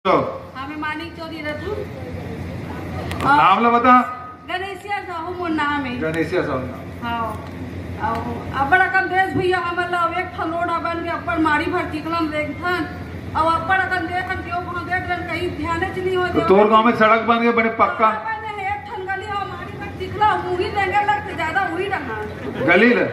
हमें मानिक चोरी रखू नाम ला बता। गणेशिया साहू मोर नाम है। गणेशिया साहू। हाँ अब्बड़ अकन देश भैया हमर एक ठलोड़ा बन के अब्बड़ मारी भर टिकलम देखथन और अब्बड़ अकन देखन क्यों वहां देख रन कहीं ध्यान च नहीं हो। तो तोर गांव में सड़क बन गए बड़े पक्का। एक ठन गली और मारी भर टिकला मुही देंगे लगते ज्यादा हुई रहा गली ले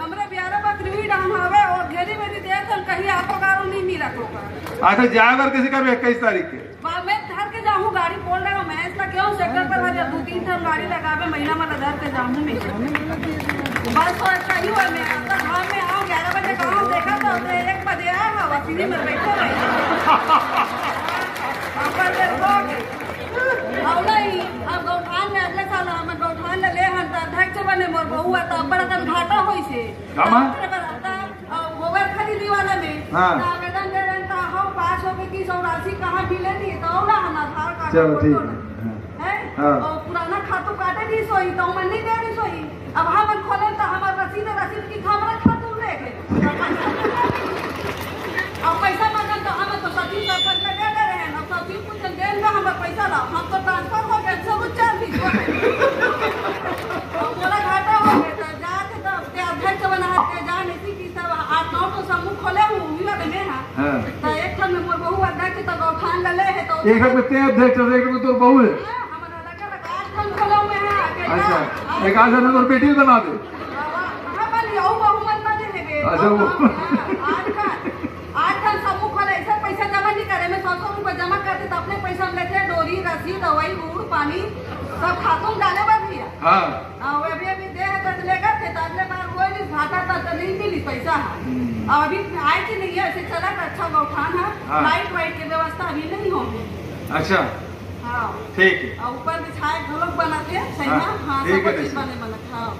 हमरे ब्यारा बकरी हुई डाम हवे और घेरी मेरी देखन कहीं आपको गारो नहीं मिला होगा। अच्छा जाकर किसी का 21 तारीख के मैं घर के जाऊँ गाड़ी बोल रहा हूँ मैं इसलिए क्यों सेक्टर पर हर 2-3 ठन गाड़ी लगावे महीना में घर के जाऊँ मैं बस तो ऐसा ही हुआ। मैं अब तक घर में आऊँ 11 बजे गाँव देखा तो 1 बजे आया हवा सीढ़ी में बैठे रहे नहीं। अब गौठान में अगले साल हम गौठान ले हम अध्यक्ष बने मोर बहु तो बड़ा घाटा हुई से गोबर खरीदी वाला में आवेदन दे रहे हो पास हो गई 84 कहाँ मिले नहीं तो आधार कार्ड चलो ठीक है और पुराना खातू काटे दी सोई तो मैं नहीं दे रही सोई। अब हम खोले तो हमारे रसीद की हमारा खातू ले गए और पैसा मांगन तो हम तो 30% में दे रहे हैं। अब 30% देन में हमारा पैसा ला हम तो ट्रांसफर हो गए सब चल भी बोला घाटा हो गया तो जाके तो अध्यक्ष बना के जान इसी की सब 8-9 तो समूह खोले हुए वाले में हां तो एक ठन में मोर बहू अध्यक्ष तो गौठान ले है तो एक में ते अध्यक्ष एक में तोर बहू है। हमारा अलग 8 ठन खोले में है। अच्छा एक आध जन तोर बेटी बना दे। हां वाली औ बहू मन ना दे बे। अच्छा वो 8 ठन समूह खोले ऐसा पैसा जमा नहीं करे मैं 100 रुपए जमा करते तो अपने पैसा हम लेते डोरी रसीद दवाई गुड़ पानी सब खातों डाले बा भैया। हां वो अभी दे है तो लेगा थे तो अगले बार कोई नहीं घाटा तो नहीं मिली पैसा और अभी आए कि नहीं है ऐसे चला तो अच्छा गौठान है लाइट वाइट की व्यवस्था अभी नहीं होगी। अच्छा हाँ ठीक है और ऊपर बिछाए घरों बनाते हैं सही ना। हाँ सब चीज बने हाँ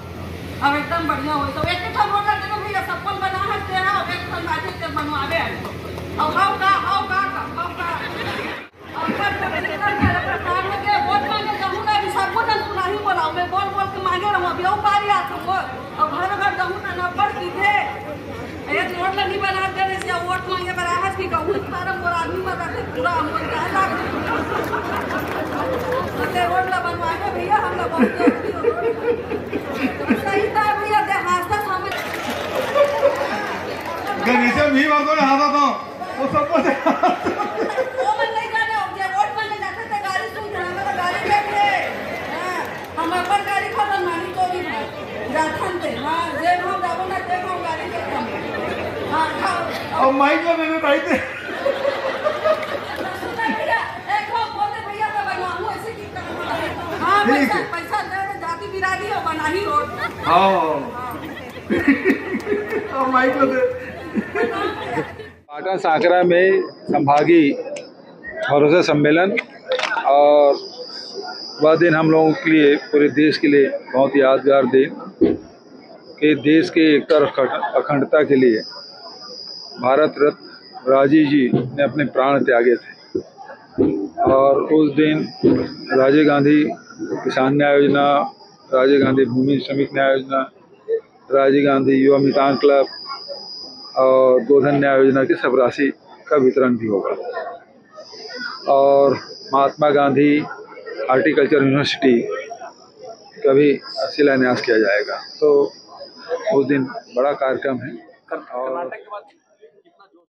अब एकदम बढ़िया हो तो एक ठन रोड लगे भैया सबको बना हटते हैं और एक ठन बाटे से बनवावे और हाउ का और पर प्रकार हो गया वोट मांगे जाऊँ ना अभी सबको ना सुनाही बोलाऊं मैं बोल के मांगे रहूं अभी और पारी आता हूं और घर जाऊँ ना नंबर सीधे एक नोट नहीं बना दे रहे वोट मांगे बराबर की कहूँ फार्म और आदमी बताते पूरा हम कहला रोड ला बनवाए भैया हम लोग सही था भैया देहात समझ गणेश भी वालों ने हाथा था वो सबको वो मन नहीं जाने जे वोट मांगे जाते थे गाड़ी सुन हमारा गाड़ी लेके हम अपन गाड़ी खत्म मानी तो भी जाथन थे। हां जे हम जाबो ना ते हम गाड़ी लेके हां और माइक में मेरे भाई थे एक हो बोलते भैया तो बनवाऊं ऐसे की तरह। हां पैसा दे जाति बिरादी हो बना ही रोड। हां और माइक में दे पाटन सांकरा में संभागीय भरोसा सम्मेलन और वह दिन हम लोगों के लिए पूरे देश के लिए बहुत यादगार दिन कि देश के एकता और अखंडता के लिए भारत रत्न राजीव जी ने अपने प्राण त्यागे थे। और उस दिन राजीव गांधी किसान न्याय योजना, राजीव गांधी भूमि श्रमिक न्याय योजना, राजीव गांधी युवा मितान क्लब और गोधन न्याय योजना की सब राशि का वितरण भी होगा और महात्मा गांधी हॉर्टिकल्चर यूनिवर्सिटी का भी शिलान्यास किया जाएगा। तो उस दिन बड़ा कार्यक्रम है और